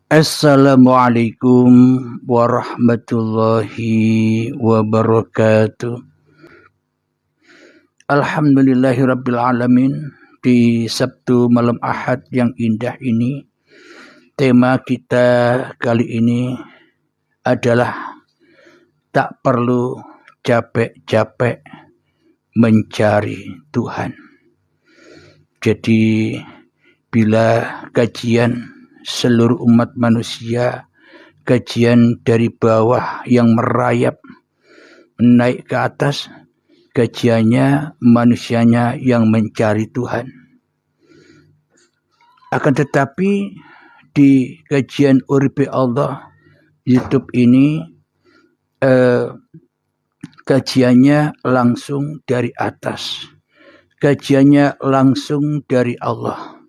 Assalamualaikum warahmatullahi wabarakatuh. Alhamdulillahirabbil alamin. Di Sabtu malam Ahad yang indah ini, tema kita kali ini adalah tak perlu capek-capek mencari Tuhan. Jadi bila kajian seluruh umat manusia, kajian dari bawah yang merayap naik ke atas, kajiannya manusianya yang mencari Tuhan. Akan tetapi di kajian Uripe Allah YouTube ini, kajiannya langsung dari atas, kajiannya langsung dari Allah,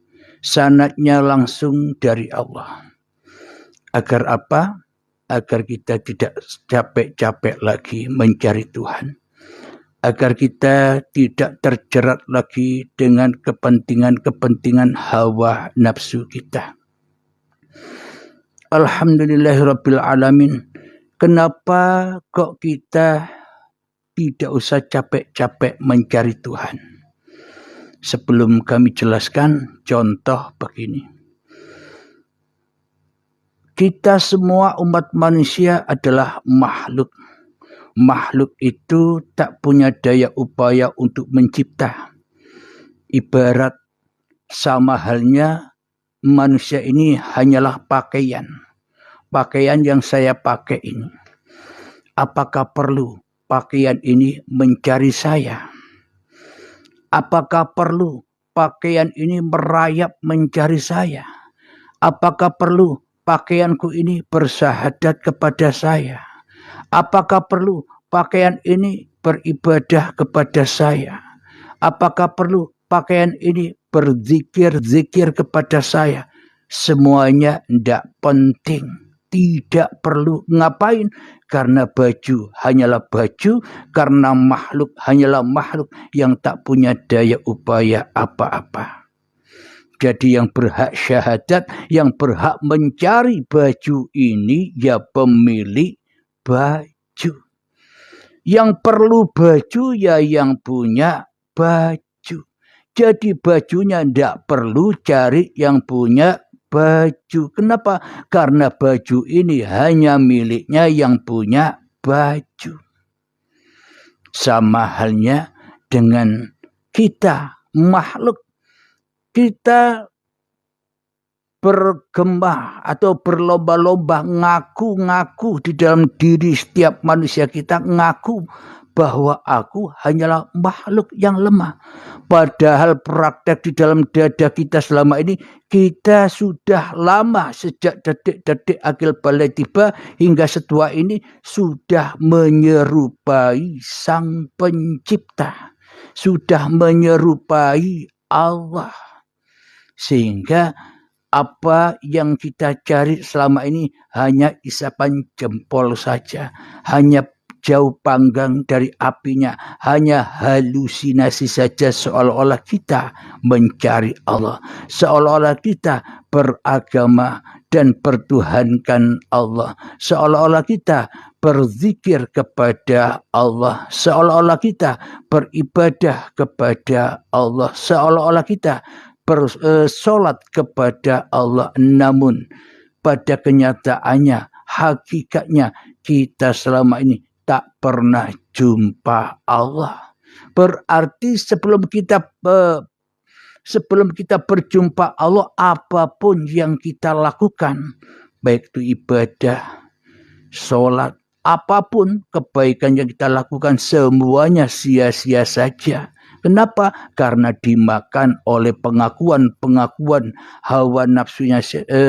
sanadnya langsung dari Allah. Agar apa? Agar kita tidak capek-capek lagi mencari Tuhan. Agar kita tidak terjerat lagi dengan kepentingan-kepentingan hawa nafsu kita. Alhamdulillahirabbil alamin. Kenapa kok kita tidak usah capek-capek mencari Tuhan? Sebelum kami jelaskan, contoh begini. Kita semua umat manusia adalah makhluk. Makhluk itu tak punya daya upaya untuk mencipta. Ibarat sama halnya manusia ini hanyalah pakaian. Pakaian yang saya pakai ini. Apakah perlu pakaian ini mencari saya? Apakah perlu pakaian ini merayap mencari saya? Apakah perlu pakaianku ini bersahadat kepada saya? Apakah perlu pakaian ini beribadah kepada saya? Apakah perlu pakaian ini berzikir-zikir kepada saya? Semuanya tidak penting, tidak perlu. Ngapain? Karena baju hanyalah baju, karena makhluk hanyalah makhluk yang tak punya daya upaya apa-apa. Jadi yang berhak syahadat, yang berhak mencari baju ini ya pemilik baju. Yang perlu baju ya yang punya baju. Jadi bajunya tidak perlu cari yang punya baju. Kenapa? Karena baju ini hanya miliknya yang punya baju. Sama halnya dengan kita, makhluk. Kita bergema atau berlomba-lomba ngaku-ngaku di dalam diri setiap manusia kita, ngaku bahwa aku hanyalah makhluk yang lemah. Padahal praktek di dalam dada kita selama ini, kita sudah lama sejak detik-detik akil balai tiba hingga setua ini sudah menyerupai Sang Pencipta, sudah menyerupai Allah. Sehingga apa yang kita cari selama ini hanya isapan jempol saja, hanya jauh panggang dari apinya, hanya halusinasi saja, seolah-olah kita mencari Allah, seolah-olah kita beragama dan bertuhankan Allah, seolah-olah kita berzikir kepada Allah, seolah-olah kita beribadah kepada Allah, seolah-olah kita bersolat kepada Allah. Namun pada kenyataannya, hakikatnya kita selama ini tak pernah jumpa Allah. Berarti sebelum kita berjumpa Allah, apapun yang kita lakukan, baik itu ibadah, solat, apapun kebaikan yang kita lakukan, semuanya sia-sia saja. Kenapa? Karena dimakan oleh pengakuan-pengakuan hawa nafsunya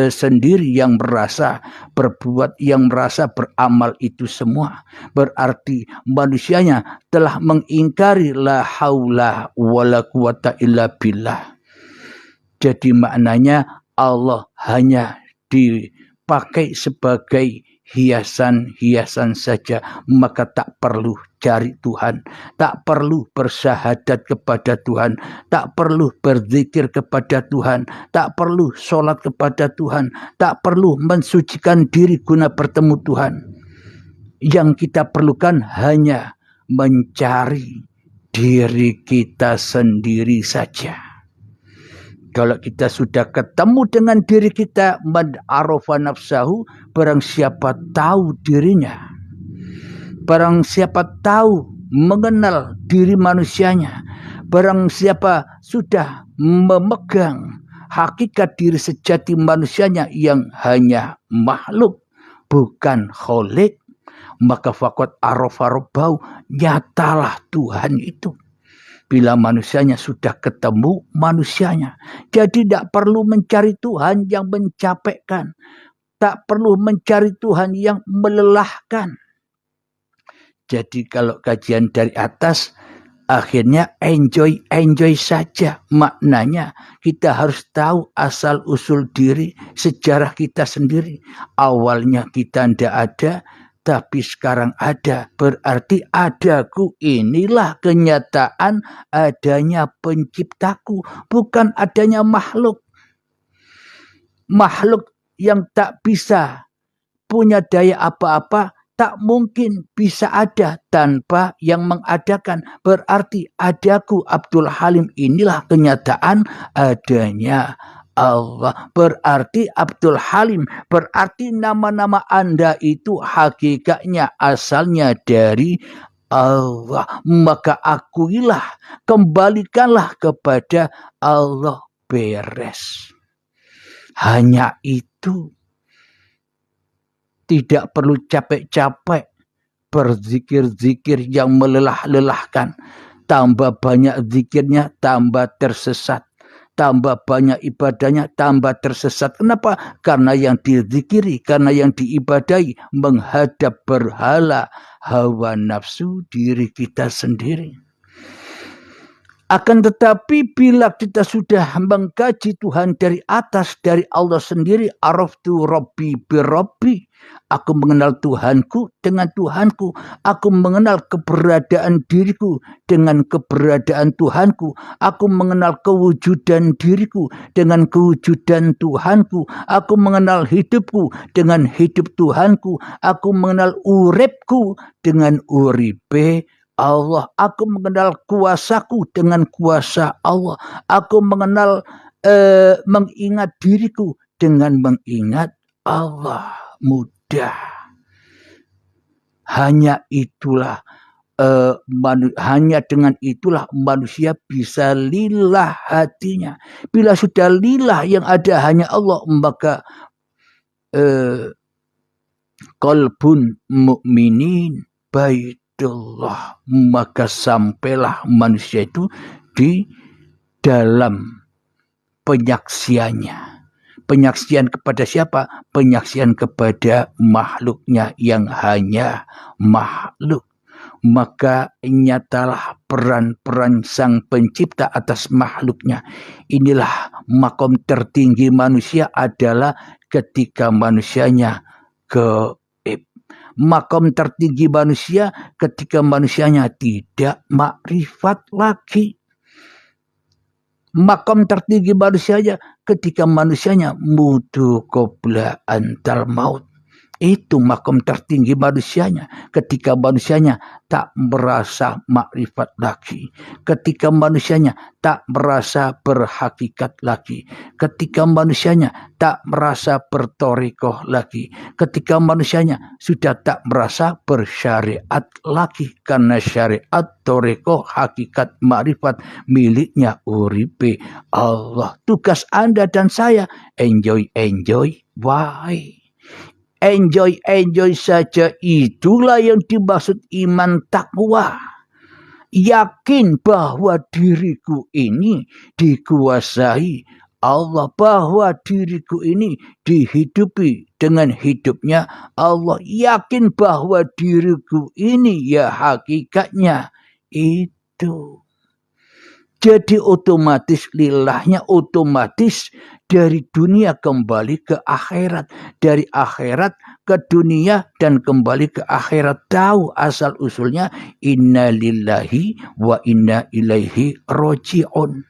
sendiri yang merasa berbuat, yang merasa beramal itu semua. Berarti manusianya telah mengingkari la haula wala quwata illa billah. Jadi maknanya Allah hanya dipakai sebagai hiasan-hiasan saja, maka tak perlu mencari Tuhan, tak perlu bersyahadat kepada Tuhan, tak perlu berzikir kepada Tuhan, tak perlu sholat kepada Tuhan, tak perlu mensucikan diri guna bertemu Tuhan. Yang kita perlukan hanya mencari diri kita sendiri saja. Kalau kita sudah ketemu dengan diri kita, man arafa nafsahu, barang siapa tahu dirinya, barang siapa tahu mengenal diri manusianya, barang siapa sudah memegang hakikat diri sejati manusianya yang hanya makhluk, bukan kholik, maka faqad arafa rabbahu, nyatalah Tuhan itu. Bila manusianya sudah ketemu manusianya. Jadi tidak perlu mencari Tuhan yang mencapekkan. Tak perlu mencari Tuhan yang melelahkan. Jadi kalau kajian dari atas, akhirnya enjoy saja. Maknanya kita harus tahu asal usul diri, sejarah kita sendiri. Awalnya kita tidak ada, tapi sekarang ada. Berarti adaku, inilah kenyataan adanya penciptaku, bukan adanya makhluk. Makhluk yang tak bisa punya daya apa-apa, tak mungkin bisa ada tanpa yang mengadakan. Berarti adaku Abdul Halim, inilah kenyataan adanya Allah. Berarti Abdul Halim, berarti nama-nama Anda itu hakikatnya asalnya dari Allah. Maka akuilah, kembalikanlah kepada Allah, beres. Hanya itu. Tidak perlu capek-capek berzikir-zikir yang melelah-lelahkan. Tambah banyak zikirnya, tambah tersesat. Tambah banyak ibadahnya, tambah tersesat. Kenapa? Karena yang dizikiri, karena yang diibadahi menghadap berhala, hawa nafsu diri kita sendiri. Akan tetapi bila kita sudah mengkaji Tuhan dari atas, dari Allah sendiri, araftu rabbi birabbi, aku mengenal Tuhanku dengan Tuhanku, aku mengenal keberadaan diriku dengan keberadaan Tuhanku, aku mengenal kewujudan diriku dengan kewujudan Tuhanku, aku mengenal hidupku dengan hidup Tuhanku, aku mengenal uripku dengan uripe Allah, aku mengenal kuasaku dengan kuasa Allah, aku mengenal mengingat diriku dengan mengingat Allah. Mudah. Hanya itulah hanya dengan itulah manusia bisa lillah hatinya. Bila sudah lillah yang ada hanya Allah, maka qalbun mu'minin baitullah, maka sampailah manusia itu di dalam penyaksiannya. Penyaksian kepada siapa? Penyaksian kepada makhluknya yang hanya makhluk. Maka nyatalah peran-peran sang pencipta atas makhluknya. Inilah makom tertinggi manusia adalah ketika manusianya gaib. Makom tertinggi manusia ketika manusianya tidak makrifat lagi. Makom tertinggi manusianya ketika manusianya mutu qabla antal maut. Itu makom tertinggi manusianya ketika manusianya tak merasa makrifat lagi, ketika manusianya tak merasa berhakikat lagi, ketika manusianya tak merasa bertorikoh lagi, ketika manusianya sudah tak merasa bersyariat lagi, karena syariat, torikoh, hakikat, makrifat miliknya uripe Allah. Tugas Anda dan saya enjoy, why? Enjoy saja, itulah yang dimaksud iman takwa. Yakin bahwa diriku ini dikuasai Allah, bahwa diriku ini dihidupi dengan hidupnya Allah. Yakin bahwa diriku ini ya hakikatnya itu. Jadi otomatis lillahnya otomatis dari dunia kembali ke akhirat, dari akhirat ke dunia dan kembali ke akhirat. Tahu asal usulnya, inna lillahi wa inna ilaihi roji'un.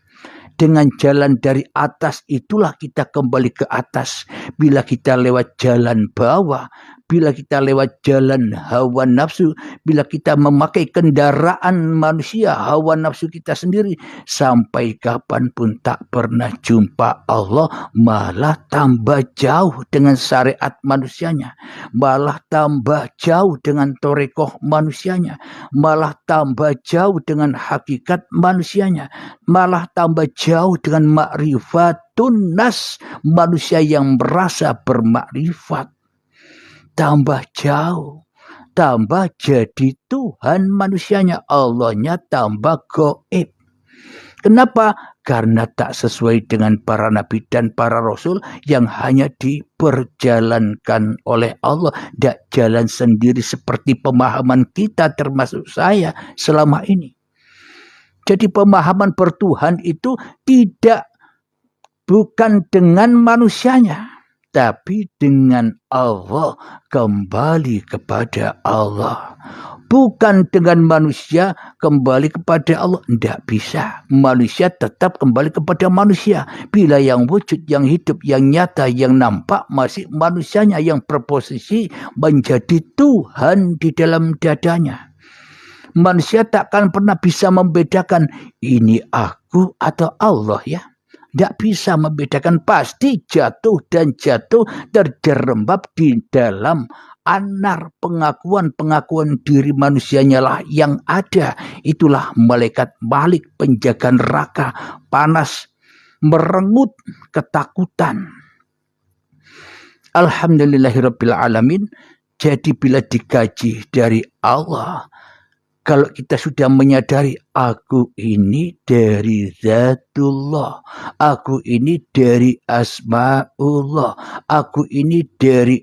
Dengan jalan dari atas itulah kita kembali ke atas. Bila kita lewat jalan bawah, bila kita lewat jalan hawa nafsu, bila kita memakai kendaraan manusia, hawa nafsu kita sendiri, sampai kapanpun tak pernah jumpa Allah, malah tambah jauh dengan syariat manusianya, malah tambah jauh dengan torekoh manusianya, malah tambah jauh dengan hakikat manusianya, malah tambah jauh dengan ma'rifatun nas, manusia yang merasa bermakrifat. Tambah jauh, tambah jadi Tuhan manusianya, Allahnya tambah goib. Kenapa? Karena tak sesuai dengan para nabi dan para rasul yang hanya diperjalankan oleh Allah, tidak jalan sendiri seperti pemahaman kita termasuk saya selama ini. Jadi pemahaman bertuhan itu bukan dengan manusianya, tapi dengan Allah, kembali kepada Allah. Bukan dengan manusia kembali kepada Allah. Tidak bisa. Manusia tetap kembali kepada manusia. Bila yang wujud, yang hidup, yang nyata, yang nampak masih manusianya yang berposisi menjadi Tuhan di dalam dadanya. Manusia takkan pernah bisa membedakan ini aku atau Allah ya. Tidak bisa membedakan, pasti jatuh dan jatuh terjerembab di dalam anar pengakuan diri manusianya lah yang ada. Itulah malaikat Malik, penjaga neraka, panas, merengut ketakutan. Alhamdulillahirabbil alamin. Jadi bila dikaji dari Allah, kalau kita sudah menyadari aku ini dari zatullah, aku ini dari asma'ullah, aku ini dari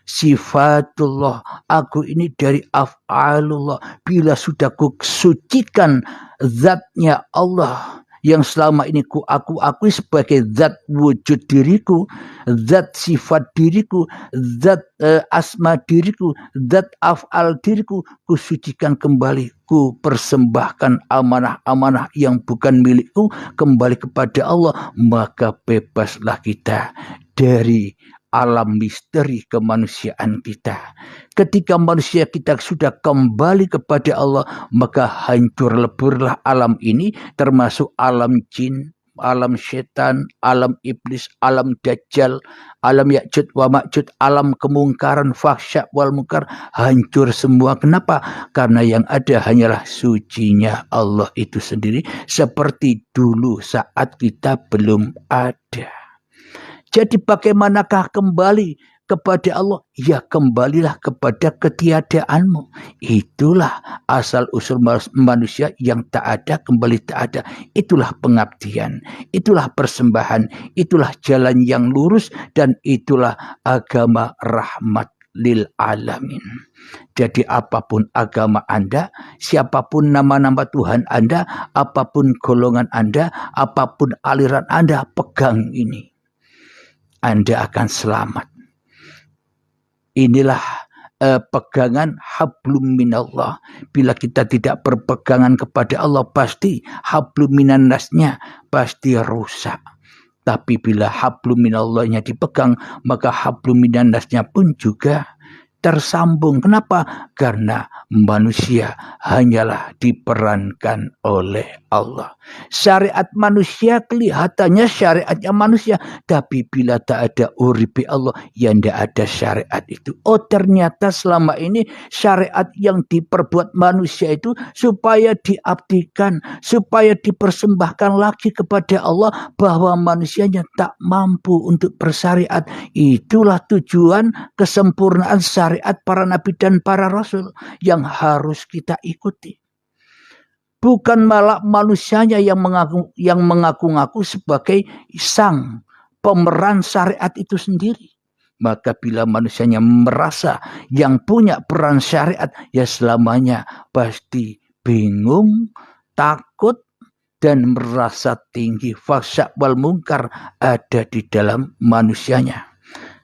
sifatullah, aku ini dari af'alullah. Bila sudah kusucikan zatnya Allah yang selama ini aku sebagai zat wujud diriku, zat sifat diriku, zat asma diriku, zat af'al diriku, kusucikan kembali, ku persembahkan amanah-amanah yang bukan milikku kembali kepada Allah, maka bebaslah kita dari alam misteri kemanusiaan kita. Ketika manusia kita sudah kembali kepada Allah, maka hancur leburlah alam ini, termasuk alam jin, alam setan, alam iblis, alam dajjal, alam Ya'juj wa Ma'juj, alam kemungkaran, fahsya wal munkar, hancur semua. Kenapa? Karena yang ada hanyalah sucinya Allah itu sendiri, seperti dulu saat kita belum ada. Jadi bagaimanakah kembali kepada Allah? Ya kembalilah kepada ketiadaanmu. Itulah asal usul manusia, yang tak ada kembali tak ada. Itulah pengabdian, itulah persembahan, itulah jalan yang lurus, dan itulah agama rahmat lil alamin. Jadi apapun agama Anda, siapapun nama-nama Tuhan Anda, apapun golongan Anda, apapun aliran Anda, pegang ini, Anda akan selamat. Inilah pegangan hablum minallah. Bila kita tidak berpegangan kepada Allah, pasti hablum minannasnya pasti rusak. Tapi bila hablum minallahnya dipegang, maka hablum minannasnya pun juga tersambung. Kenapa? Karena manusia hanyalah diperankan oleh Allah. Syariat manusia kelihatannya syariatnya manusia, tapi bila tak ada uripi Allah, ya tidak ada syariat itu. Oh, ternyata selama ini syariat yang diperbuat manusia itu supaya diabdikan, supaya dipersembahkan lagi kepada Allah, bahwa manusianya tak mampu untuk bersyariat. Itulah tujuan kesempurnaan syariat para nabi dan para rasul yang harus kita ikuti. Bukan malah manusianya yang mengaku-ngaku sebagai sang pemeran syariat itu sendiri. Maka bila manusianya merasa yang punya peran syariat, ya selamanya pasti bingung, takut, dan merasa tinggi. Fahsya wal munkar ada di dalam manusianya.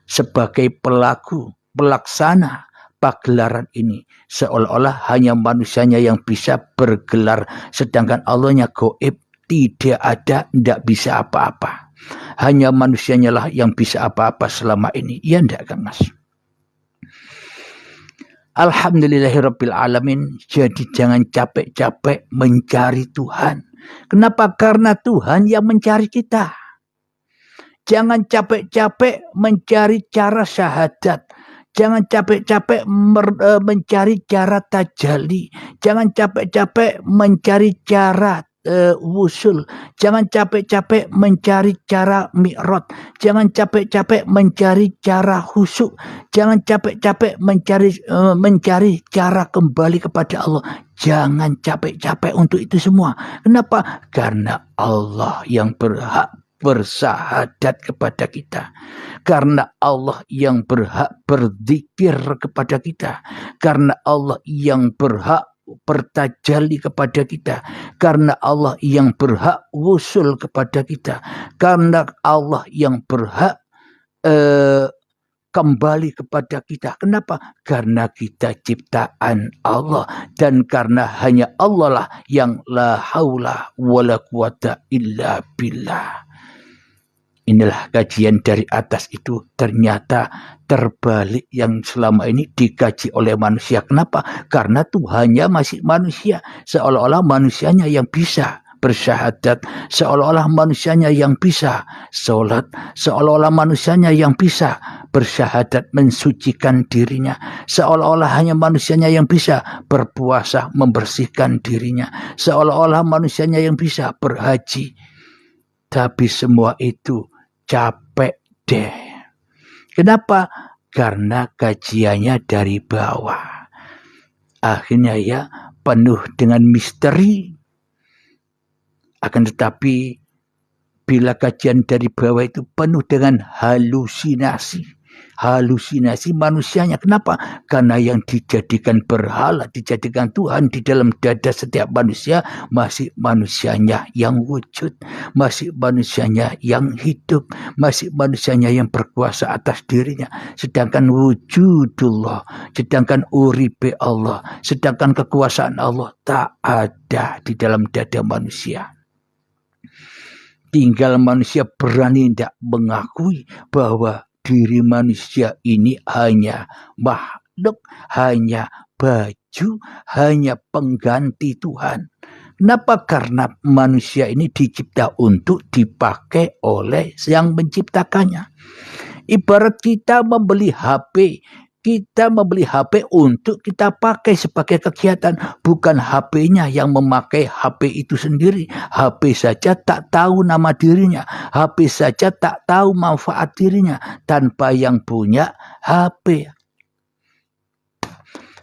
Sebagai pelaku, pelaksana pagelaran ini, seolah-olah hanya manusianya yang bisa bergelar, sedangkan Allahnya gaib, tidak ada, tidak bisa apa-apa. Hanya manusianya lah yang bisa apa-apa selama ini. Iya enggak, Kang Mas? Alhamdulillahirabbil alamin. Jadi jangan capek-capek mencari Tuhan. Kenapa? Karena Tuhan yang mencari kita. Jangan capek-capek mencari cara syahadat. Jangan capek-capek mencari cara tajalli. Jangan capek-capek mencari cara wusul. Jangan capek-capek mencari cara mi'raj. Jangan capek-capek mencari cara khusyuk. Jangan capek-capek mencari cara kembali kepada Allah. Jangan capek-capek untuk itu semua. Kenapa? Karena Allah yang berhak bersahadat kepada kita. Karena Allah yang berhak berzikir kepada kita. Karena Allah yang berhak bertajalli kepada kita, karena Allah yang berhak wusul kepada kita, karena Allah yang berhak kembali kepada kita. Kenapa? Karena kita ciptaan Allah, dan karena hanya Allah lah yang la haula wala quwata illa billah. Inilah kajian dari atas itu ternyata terbalik yang selama ini dikaji oleh manusia. Kenapa? Karena Tuhannya masih manusia. Seolah-olah manusianya yang bisa bersyahadat. Seolah-olah manusianya yang bisa sholat. Seolah-olah manusianya yang bisa bersyahadat mensucikan dirinya. Seolah-olah hanya manusianya yang bisa berpuasa membersihkan dirinya. Seolah-olah manusianya yang bisa berhaji. Tapi semua itu capek deh. Kenapa? Karena kajiannya dari bawah. Akhirnya ya penuh dengan misteri. Akan tetapi bila kajian dari bawah itu penuh dengan halusinasi. Halusinasi manusianya. Kenapa? Karena yang dijadikan berhala, dijadikan Tuhan di dalam dada setiap manusia masih manusianya yang wujud, masih manusianya yang hidup, masih manusianya yang berkuasa atas dirinya. Sedangkan wujudullah, sedangkan uribe Allah, sedangkan kekuasaan Allah tak ada di dalam dada manusia. Tinggal manusia berani tidak mengakui bahwa diri manusia ini hanya makhluk, hanya baju, hanya pengganti Tuhan. Kenapa? Karena manusia ini dicipta untuk dipakai oleh yang menciptakannya. Ibarat kita membeli HP. Kita membeli HP untuk kita pakai sebagai kegiatan. Bukan HP-nya yang memakai HP itu sendiri. HP saja tak tahu nama dirinya. HP saja tak tahu manfaat dirinya. Tanpa yang punya HP.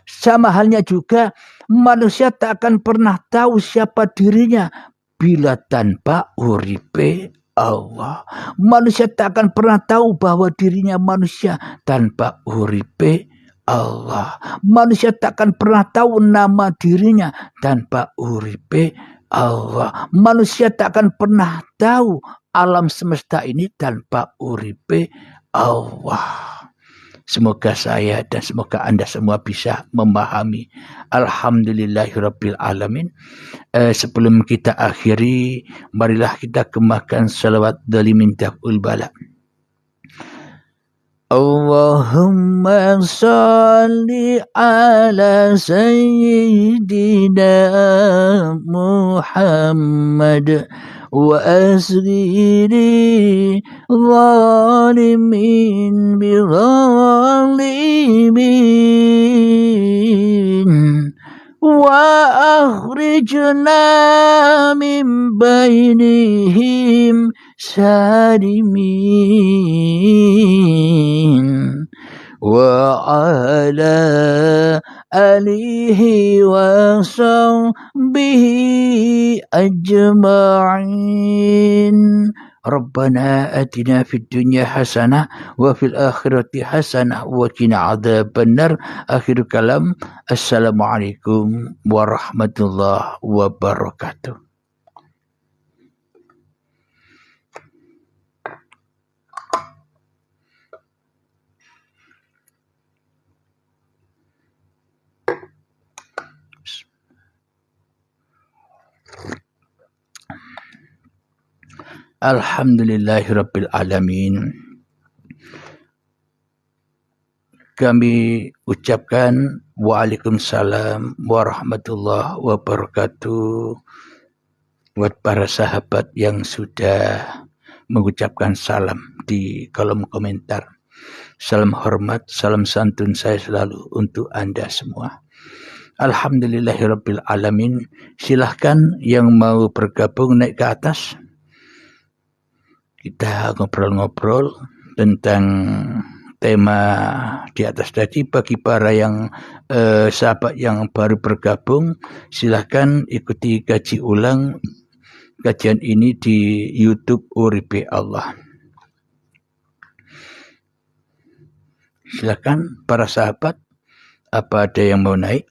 Sama halnya juga manusia tak akan pernah tahu siapa dirinya bila tanpa uripe Allah. Manusia tak akan pernah tahu bahwa dirinya manusia tanpa uripe Allah. Manusia tak akan pernah tahu nama dirinya tanpa uripe Allah. Manusia tak akan pernah tahu alam semesta ini tanpa uripe Allah. Semoga saya dan semoga Anda semua bisa memahami. Alhamdulillahirabbil alamin. Sebelum kita akhiri, marilah kita kemakan salawat dari mintaqul bala. Allahumma salli ala sayyidina Muhammad wa asghiri zalimin bi zalimin wa akhrijna min bainihim salimin wa ala alihi wa sahbihi ajma'in. Rabbana atina fid dunya hasanah wa fil akhirati hasanah wa qina adzabannar. Akhir kalam. Assalamualaikum warahmatullahi wabarakatuh. Alhamdulillahirabbil alamin. Kami ucapkan Waalaikumsalam warahmatullahi wabarakatuh buat para sahabat yang sudah mengucapkan salam di kolom komentar. Salam hormat, salam santun saya selalu untuk Anda semua. Alhamdulillahirabbil alamin. Silahkan yang mau bergabung naik ke atas. Kita ngobrol-ngobrol tentang tema di atas tadi. Bagi para yang sahabat yang baru bergabung, silahkan ikuti kaji ulang kajian ini di YouTube Uripe Allah. Silahkan para sahabat, apa ada yang mau naik?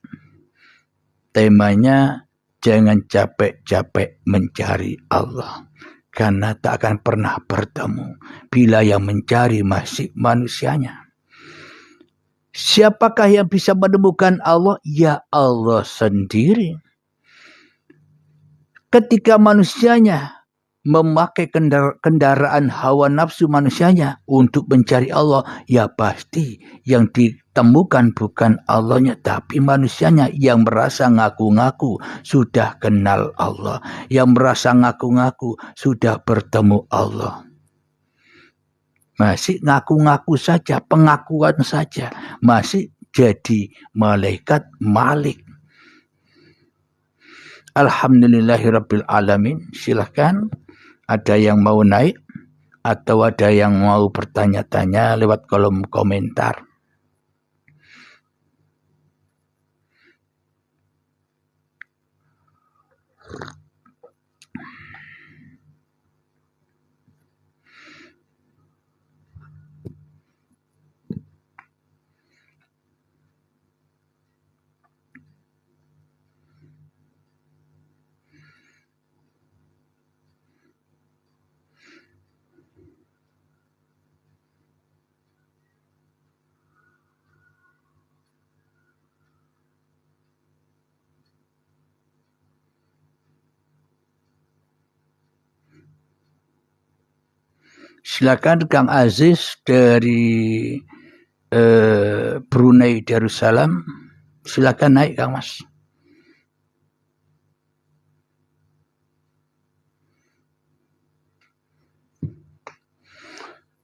Temanya jangan capek-capek mencari Allah, karena tak akan pernah bertemu bila yang mencari masih manusianya. Siapakah yang bisa menemukan Allah? Ya Allah sendiri. Ketika manusianya memakai kendaraan hawa nafsu manusianya untuk mencari Allah, ya pasti yang ditemukan bukan Allahnya, tapi manusianya yang merasa ngaku-ngaku sudah kenal Allah, yang merasa ngaku-ngaku sudah bertemu Allah. Masih ngaku-ngaku saja, pengakuan saja, masih jadi malaikat malik. Alhamdulillahirabbil alamin. Silahkan ada yang mau naik atau ada yang mau bertanya-tanya lewat kolom komentar. Silakan Kang Aziz dari Brunei Darussalam. Silakan naik Kang Mas.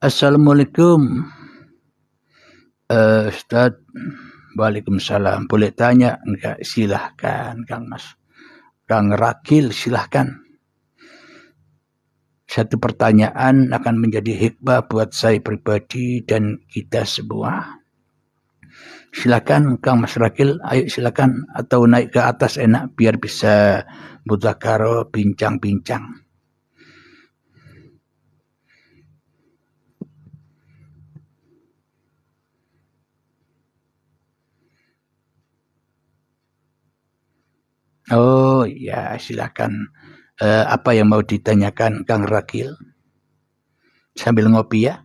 Assalamualaikum Ustaz. Waalaikumsalam. Boleh tanya enggak? Silahkan Kang Mas. Kang Rakil silahkan. Satu pertanyaan akan menjadi hikmah buat saya pribadi dan kita semua. Silakan Kang Mas Rakil, ayo silakan, atau naik ke atas enak biar bisa mudzakarah bincang-bincang. Oh ya, silakan. Apa yang mau ditanyakan Kang Rakil? Sambil ngopi ya.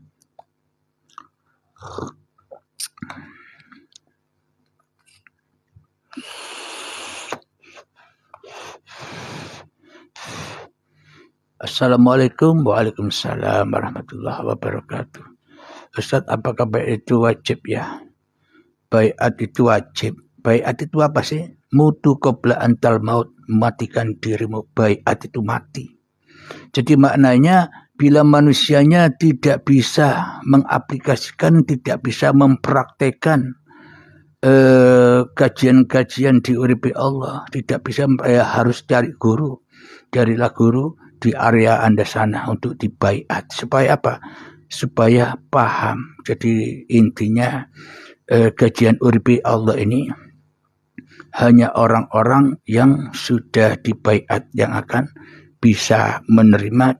Assalamualaikum. Waalaikumsalam warahmatullahi wabarakatuh. Ustaz, apakah baiat itu wajib ya? Baiat itu wajib. Baiat itu apa sih? Mutu qabla antal maut, matikan dirimu. Baiat itu mati. Jadi maknanya bila manusianya tidak bisa mengaplikasikan, tidak bisa mempraktekkan kajian-kajian di Uripe Allah, tidak bisa, harus cari guru, carilah guru di area Anda sana untuk dibaiat. Supaya apa? Supaya paham. Jadi intinya kajian Uripe Allah ini hanya orang-orang yang sudah dibaiat yang akan bisa menerima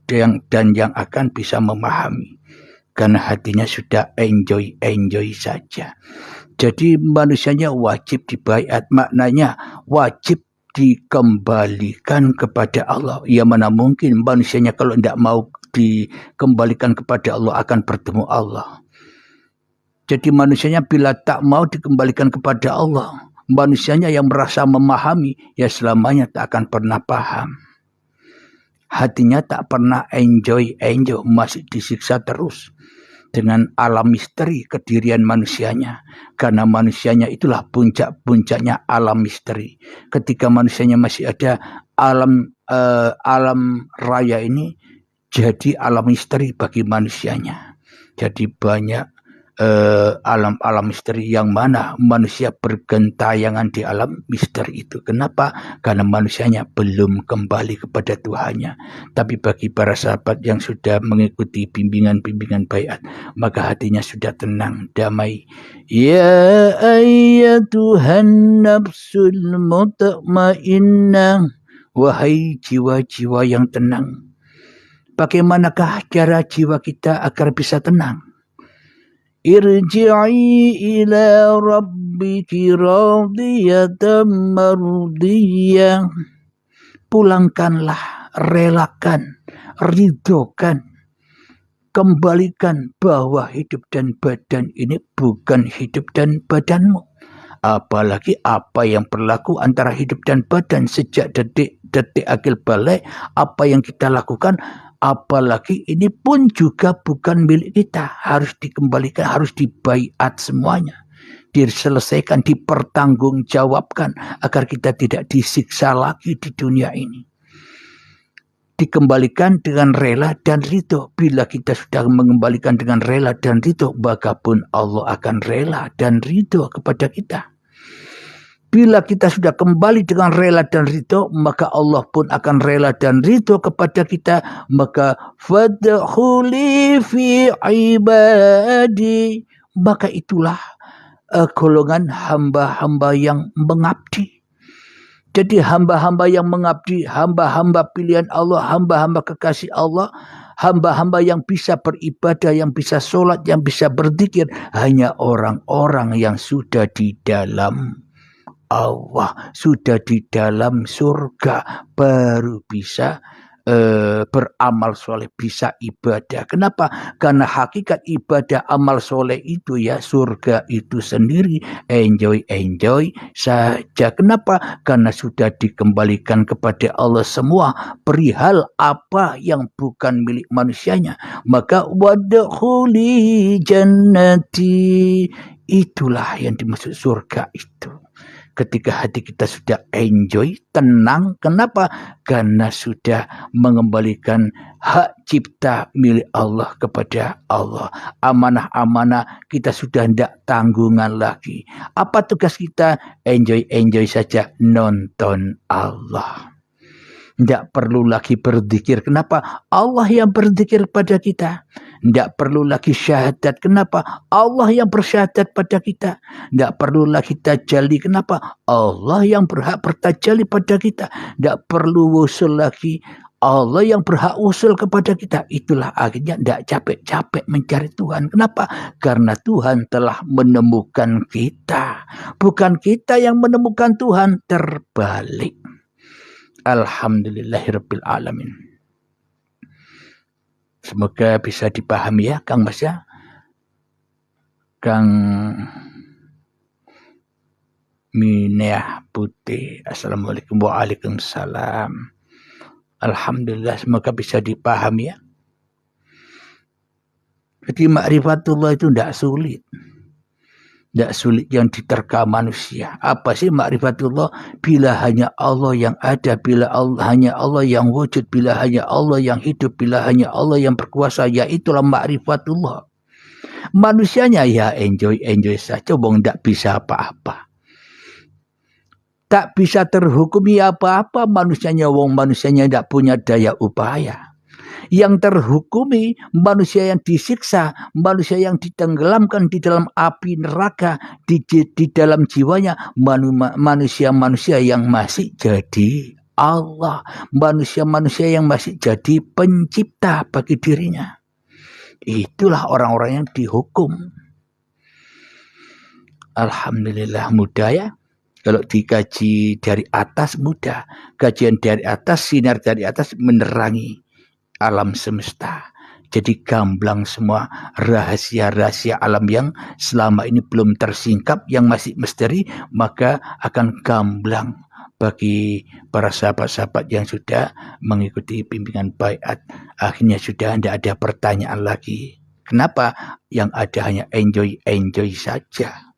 dan yang akan bisa memahami, karena hatinya sudah enjoy saja. Jadi manusianya wajib dibaiat, maknanya wajib dikembalikan kepada Allah. Ya mana mungkin manusianya kalau tidak mau dikembalikan kepada Allah akan bertemu Allah. Jadi manusianya bila tak mau dikembalikan kepada Allah, manusianya yang merasa memahami, ya selamanya tak akan pernah paham. Hatinya tak pernah enjoy, masih disiksa terus dengan alam misteri kedirian manusianya. Karena manusianya itulah puncak-puncaknya alam misteri. Ketika manusianya masih ada, alam raya ini jadi alam misteri bagi manusianya. Jadi banyak alam-alam misteri yang mana manusia bergentayangan di alam misteri itu. Kenapa? Karena manusianya belum kembali kepada Tuhannya. Tapi bagi para sahabat yang sudah mengikuti bimbingan-bimbingan baiat, maka hatinya sudah tenang, damai. Ya ayyatuhan nafsul mutmainnah, wahai jiwa-jiwa yang tenang. Bagaimanakah cara jiwa kita agar bisa tenang? Irji'i ila rabbiki radiyatan mardiyah. Pulangkanlah, relakan, ridhokan, kembalikan bahwa hidup dan badan ini bukan hidup dan badanmu. Apalagi apa yang berlaku antara hidup dan badan sejak detik akil balik, apa yang kita lakukan, apalagi ini pun juga bukan milik kita, harus dikembalikan, harus dibaiat semuanya, diselesaikan, dipertanggungjawabkan agar kita tidak disiksa lagi di dunia ini. Dikembalikan dengan rela dan ridho. Bila kita sudah mengembalikan dengan rela dan ridho, maka pun Allah akan rela dan ridho kepada kita. Bila kita sudah kembali dengan rela dan ridho, maka Allah pun akan rela dan ridho kepada kita. Maka fadkhuli fi ibadi, maka itulah golongan hamba-hamba yang mengabdi. Jadi hamba-hamba yang mengabdi, hamba-hamba pilihan Allah, hamba-hamba kekasih Allah, hamba-hamba yang bisa beribadah, yang bisa sholat, yang bisa berzikir, hanya orang-orang yang sudah di dalam Allah, sudah di dalam surga, baru bisa beramal soleh, bisa ibadah. Kenapa? Karena hakikat ibadah amal soleh itu ya surga itu sendiri, enjoy saja. Kenapa? Karena sudah dikembalikan kepada Allah semua perihal apa yang bukan milik manusianya. Maka wadkhuli jannati, itulah yang dimaksud surga itu. Ketika hati kita sudah enjoy, tenang. Kenapa? Karena sudah mengembalikan hak cipta milik Allah kepada Allah. Amanah-amanah kita sudah tidak tanggungan lagi. Apa tugas kita? Enjoy saja, nonton Allah. Tidak perlu lagi berzikir. Kenapa? Allah yang berzikir pada kita. Tidak perlu lagi syahadat. Kenapa? Allah yang bersyahadat pada kita. Tidak perlu lagi tajalli. Kenapa? Allah yang berhak bertajalli pada kita. Tidak perlu usul lagi. Allah yang berhak usul kepada kita. Itulah akhirnya tidak capek-capek mencari Tuhan. Kenapa? Karena Tuhan telah menemukan kita. Bukan kita yang menemukan Tuhan, terbalik. Alhamdulillahirabbil alamin. Semoga bisa dipahami ya Kang Mas ya. Kang Minah Putih. Assalamualaikum waalaikumsalam. Alhamdulillah, semoga bisa dipahami ya. Jadi ma'rifatullah itu tidak sulit. Tidak sulit yang diterka manusia. Apa sih ma'rifatullah? Bila hanya Allah yang ada, bila hanya Allah yang wujud, bila hanya Allah yang hidup, bila hanya Allah yang berkuasa, ya itulah ma'rifatullah. Manusianya ya enjoy saja, wong tidak bisa apa-apa. Tak bisa terhukumi apa-apa manusianya, wong manusianya tidak punya daya upaya. Yang terhukumi manusia yang disiksa, manusia yang ditenggelamkan di dalam api neraka, di dalam jiwanya manusia-manusia yang masih jadi Allah, manusia-manusia yang masih jadi pencipta bagi dirinya. Itulah orang-orang yang dihukum. Alhamdulillah mudah ya. Kalau dikaji dari atas mudah. Kajian dari atas, sinar dari atas menerangi alam semesta. Jadi gamblang semua rahasia-rahasia alam yang selama ini belum tersingkap, yang masih misteri, maka akan gamblang bagi para sahabat-sahabat yang sudah mengikuti bimbingan baiat. Akhirnya sudah tidak ada pertanyaan lagi. Kenapa? Yang ada hanya enjoy saja.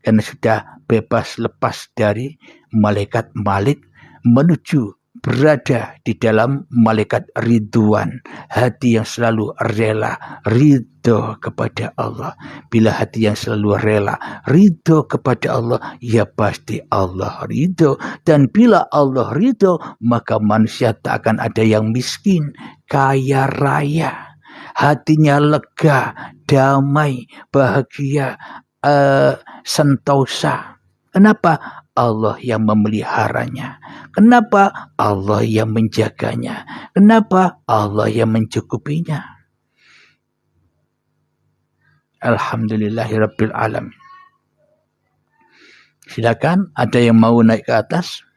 Karena sudah bebas lepas dari malaikat Malik menuju berada di dalam malaikat Ridwan, hati yang selalu rela ridho kepada Allah. Bila hati yang selalu rela ridho kepada Allah, ya pasti Allah ridho. Dan bila Allah ridho, maka manusia tak akan ada yang miskin, kaya raya. Hatinya lega, damai, bahagia, sentosa. Kenapa? Allah yang memeliharanya. Kenapa? Allah yang menjaganya. Kenapa? Allah yang mencukupinya. Alhamdulillahirabbil alamin. Silakan, ada yang mau naik ke atas?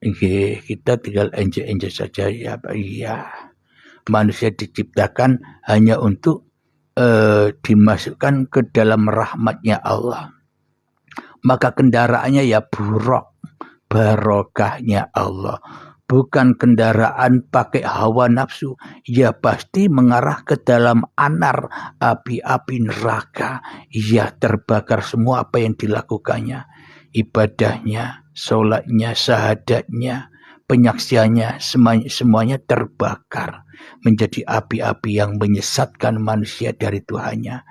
Kita tinggal enjoy saja ya. Iya. Manusia diciptakan hanya untuk dimasukkan ke dalam rahmatnya Allah. Maka kendaraannya ya buruk, barokahnya Allah. Bukan kendaraan pakai hawa nafsu, ya pasti mengarah ke dalam anar, api-api neraka. Ya terbakar semua apa yang dilakukannya. Ibadahnya, sholatnya, syahadatnya, penyaksiannya, semuanya terbakar menjadi api-api yang menyesatkan manusia dari Tuhannya.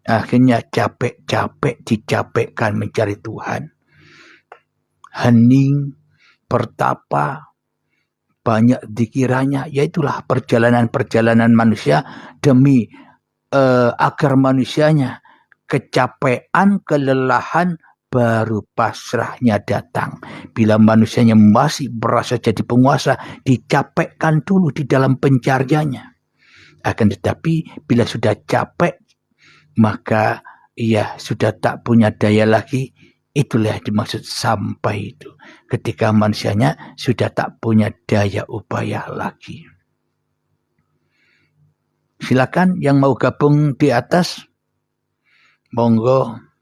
Akhirnya capek-capek dicapekkan mencari Tuhan. Hening, bertapa, banyak dikiranya, yaitulah perjalanan-perjalanan manusia demi agar manusianya kecapean, kelelahan, baru pasrahnya datang. Bila manusianya masih merasa jadi penguasa, dicapekkan dulu di dalam pencariannya. Akan tetapi bila sudah capek, maka ia sudah tak punya daya lagi. Itulah yang dimaksud sampai itu. Ketika manusianya sudah tak punya daya upaya lagi. Silakan yang mau gabung di atas. Monggo.